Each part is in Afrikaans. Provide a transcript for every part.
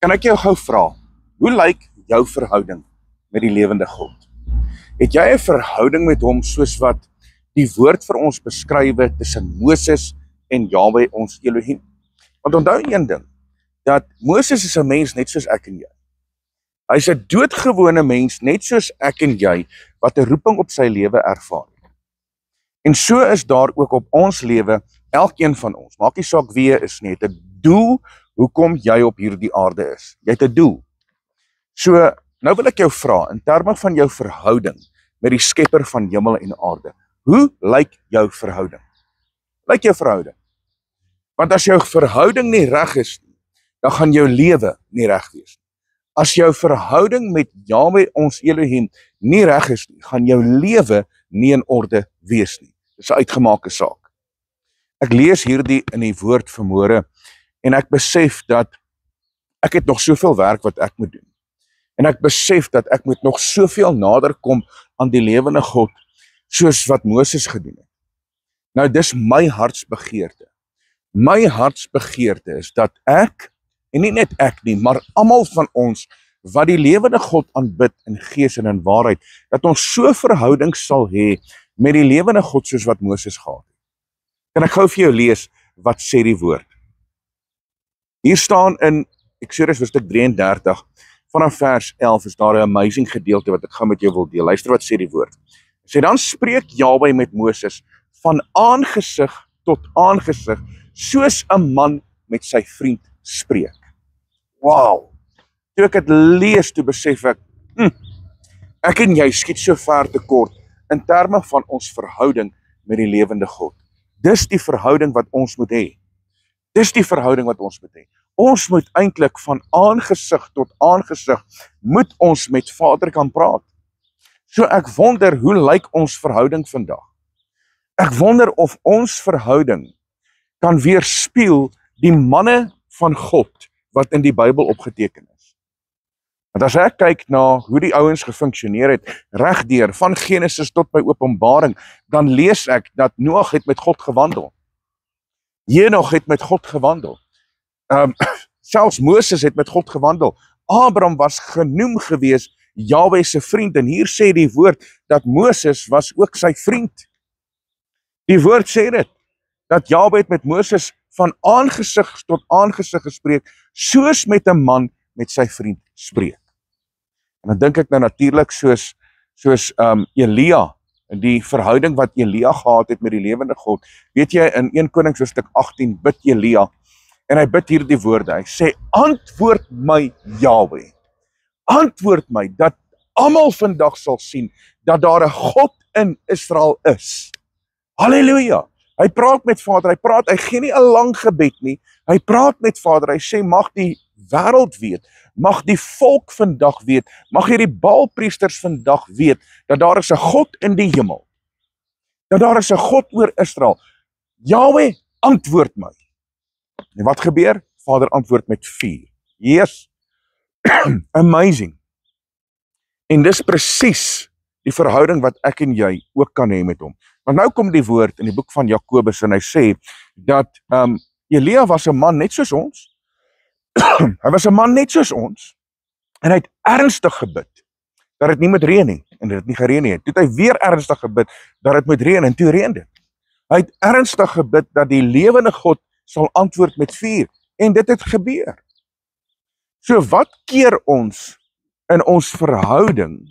Kan ek jou gou vra, hoe lyk jou verhouding met die lewende God? Het jy 'n verhouding met hom soos wat die woord vir ons beskryf tussen Moses en Jahwe ons Elohim? Want onthou een ding, dat Moses is 'n mens net soos ek en jy. Hy's 'n doodgewone mens net soos ek en jy wat 'n roeping op sy lewe ervaar. En so is daar ook op ons lewe, elkeen van ons, maak nie saak wie jy is nie, het 'n doel hoekom jy op hierdie aarde is. Jy het 'n doel. So, nou wil ek jou vra, in terme van jou verhouding met die skepper van hemel en aarde, hoe lyk jou verhouding? Lyk jou verhouding? Want as jou verhouding nie reg is nie, dan gaan jou lewe nie reg wees nie. As jou verhouding met Jahwe ons Elohim nie reg is nie, gaan jou lewe nie in orde wees nie. Dis 'n uitgemaakte saak. Ek lees hierdie in die woord vanmôre en ek besef dat ek het nog soveel werk wat ek moet doen. En ek besef dat ek moet nog soveel nader kom aan die lewende God, soos wat Moses gedoen het. Nou dis my hartsbegeerte. My hartsbegeerte is dat ek, en nie net ek nie, maar almal van ons, wat die lewende God aanbid in gees en in waarheid, dat ons so verhouding sal hê met die lewende God soos wat Moses gehad het. Kan ek gou vir jou lees wat sê die woord? Hier staan in Eksodus hoofstuk 33, vanaf vers 11 is daar 'n amazing gedeelte wat ek gou met jou wil deel. Luister wat sê die woord. Sê dan spreek Jahwe met Moses van aangesig tot aangesig, soos 'n man met sy vriend spreek. Wow! Toe ek het lees, toe besef ek en jy skiet so ver tekort in terme van ons verhouding met die lewende God. Dis die verhouding wat ons moet hê. Dis die verhouding wat ons moet hê. Ons moet eintlik van aangesig tot aangesig, moet ons met Vader kan praat. So ek wonder, hoe lyk ons verhouding vandag? Ek wonder of ons verhouding kan weerspieël die manne van God wat in die Bybel opgeteken is. Want as ek kyk na hoe die ouens gefunksioneer het, regdeur van Genesis tot by Openbaring, dan lees ek dat Noag het met God gewandel. Henog het met God gewandel. Selfs Moses het met God gewandel. Abraham was genoem gewees Jahwe se vriend, en hier sê die woord dat Moses was ook sy vriend. Die woord sê dit, dat Jahwe het met Moses van aangesig tot aangesig gespreek, soos met 'n man met sy vriend spreek. En dan dink ek nou natuurlik soos Elia, en die verhouding wat Elia gehad het met die lewende God. Weet jy, in 1 Konings hoofstuk 18 bid Elia, en hy bid hierdie woorde, hy sê, antwoord my Jahwe, antwoord my, dat almal vandag sal sien, dat daar 'n God in Israel is. Halleluja! Hy praat met Vader, hy gee nie 'n lang gebed nie, hy praat met Vader, hy sê, mag die wêreld weet, mag die volk vandag weet, mag hierdie Baalpriesters vandag weet, dat daar is 'n God in die hemel, dat daar is 'n God oor Israel. Jahwe, antwoord my. En wat gebeur? Vader antwoord met vuur. Yes, amazing. En dis presies die verhouding wat ek en jy ook kan hê met hom. Want nou kom die woord in die boek van Jakobus, en hy sê, dat Elia was 'n man net soos ons, hy was 'n man net soos ons, en hy het ernstig gebid, dat het nie moet reën nie, en dit het nie gereën nie. Toe het hy weer ernstig gebid, dat het moet reën, en toe reën dit. Hy het ernstig gebid, dat die lewende God sal antwoord met vuur, en dit het gebeur. So wat keer ons in ons verhouding,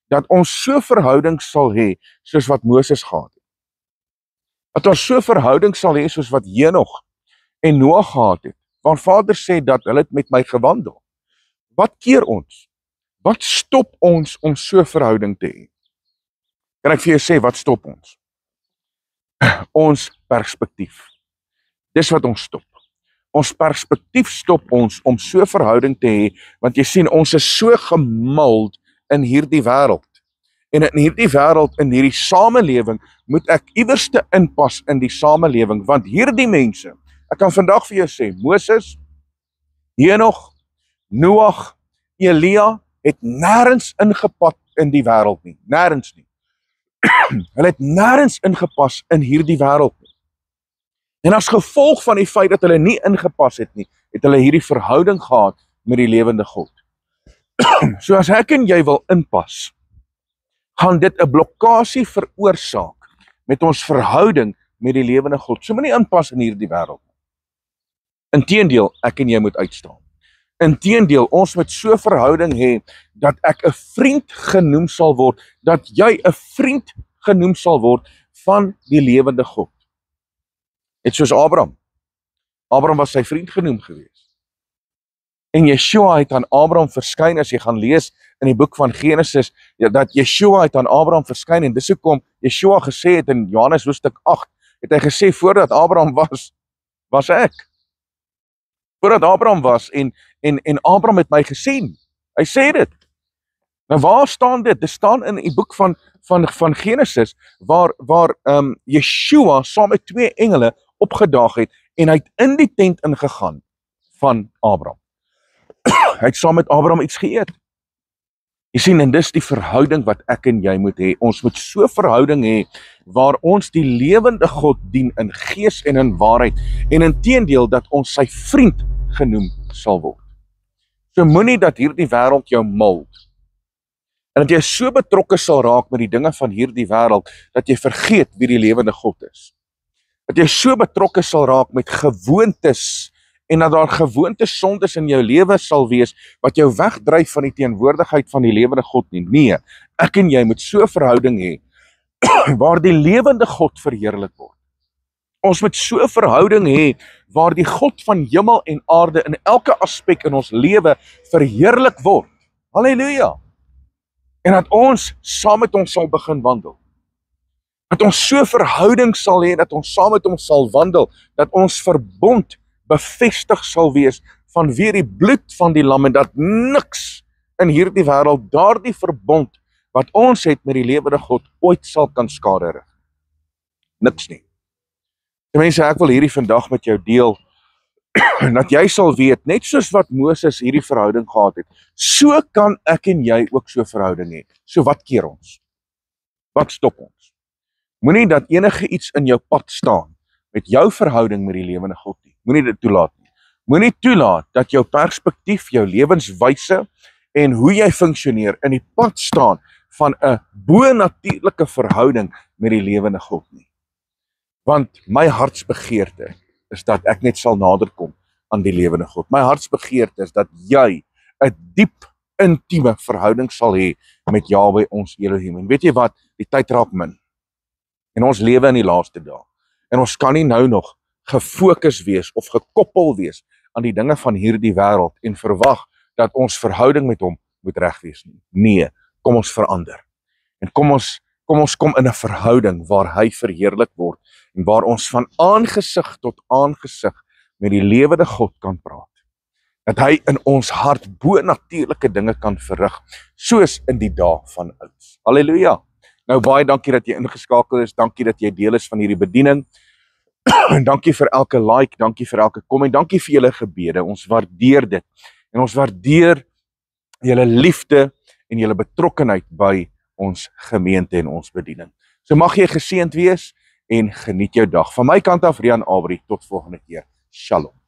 dat ons so verhouding sal hê, soos wat Moses gehad het? Dat ons so verhouding sal hê, soos wat Henog en Noag gehad het, want Vader sê dat hulle het met my gewandel. Wat keer ons? Wat stop ons om so verhouding te hê? Kan ek vir jou sê, wat stop ons? Ons perspektief. Dis wat ons stop. Ons perspektief stop ons om so verhouding te hê, want jy sien, ons is so gemuld in hierdie wêreld. En in hierdie wêreld, in hierdie samelewing, moet ek iewers te inpas in die samelewing, want hierdie mense, ek kan vandag vir jou sê, Moses, Henog, Noag, Elia, het nêrens ingepas in die wêreld nie, nêrens nie. Hulle het nêrens ingepas in hierdie wêreld nie. En as gevolg van die feit dat hulle nie ingepas het nie, het hulle hierdie verhouding gehad met die lewende God. So as ek en jy wil inpas, gaan dit 'n blokkasie veroorsaak met ons verhouding met die lewende God. So moenie inpas in hierdie wêreld. Inteendeel, ek en jy moet uitstaan. Inteendeel, ons moet so verhouding hê dat ek 'n vriend genoem sal word, dat jy 'n vriend genoem sal word van die lewende God. Net soos Abraham. Abraham was sy vriend genoem gewees. En Yeshua het aan Abraham verskyn, as jy gaan lees in die boek van Genesis, dat Yeshua het aan Abraham verskyn, en dis hoekom Yeshua gesê het in Johannes hoofstuk 8, het hy gesê, voordat Abraham was ek. Voordat Abraham was, en Abraham het my gesien. Hy sê dit. Nou waar staan dit? Dit staan in die boek van Genesis, waar Yeshua saam met 2 engele opgedaag het, en hy het in die tent ingegaan van Abraham. Hy het saam met Abraham iets geëet. Jy sien, en dis die verhouding wat ek en jy moet hê. Ons moet so verhouding hê, waar ons die lewende God dien in gees en in waarheid, en inteendeel dat ons sy vriend genoem sal word. So moenie dat hierdie wêreld jou muld, en dat jy so betrokke sal raak met die dinge van hierdie wêreld, dat jy vergeet wie die lewende God is. Dat jy so betrokke sal raak met gewoontes, en dat daar gewoontes sondes in jou lewe sal wees, wat jou wegdryf van die teenwoordigheid van die lewende God nie. Nee, ek en jy moet so verhouding hê, waar die lewende God verheerlik word. Ons moet so verhouding hê, waar die God van hemel en aarde in elke aspek in ons lewe verheerlik word. Halleluja! En dat ons saam met hom sal begin wandel. Dat ons so verhouding sal hê, dat ons saam met hom sal wandel, dat ons verbond bevestig sal wees vanweë die bloed van die lam, en dat niks in hierdie wêreld daardie verbond wat ons het met die lewende God ooit sal kan skade rig. Niks nie. Mense, ek wil hierdie vandag met jou deel, dat jy sal weet, net soos wat Moses hierdie verhouding gehad het, so kan ek en jy ook so verhouding hê. So wat keer ons? Wat stop ons? Moenie dat enige iets in jou pad staan met jou verhouding met die lewende God nie. Moenie dit toelaat nie. Moenie toelaat dat jou perspektief, jou lewenswyse en hoe jy funksioneer in die pad staan van 'n bo-natuurlike verhouding met die lewende God nie. Want my hartsbegeerte is dat ek net sal naderkom aan die lewende God. My hartsbegeerte is dat jy 'n diep, intieme verhouding sal hê met Jahwe ons Elohim. En weet jy wat? Die tyd raak min. En ons lewe in die laaste dae. En ons kan nie nou nog gefokus wees of gekoppel wees aan die dinge van hierdie wêreld en verwag dat ons verhouding met hom moet reg wees nie. Nee, kom ons verander. En kom ons kom in 'n verhouding waar hy verheerlik word en waar ons van aangesig tot aangesig met die lewende God kan praat. Dat hy in ons hart bo-natuurlike dinge kan verrig, soos in die dae van ouds. Halleluja. Nou baie dankie dat jy ingeskakel is, dankie dat jy deel is van hierdie bediening. Dankie vir elke like, dankie vir elke kom en dankie vir julle gebede. Ons waardeer dit. En ons waardeer julle liefde en julle betrokkenheid by ons gemeente en ons bediening. So mag jy geseënd wees en geniet jou dag. Van my kant af, Rian Abri, tot volgende keer. Shalom.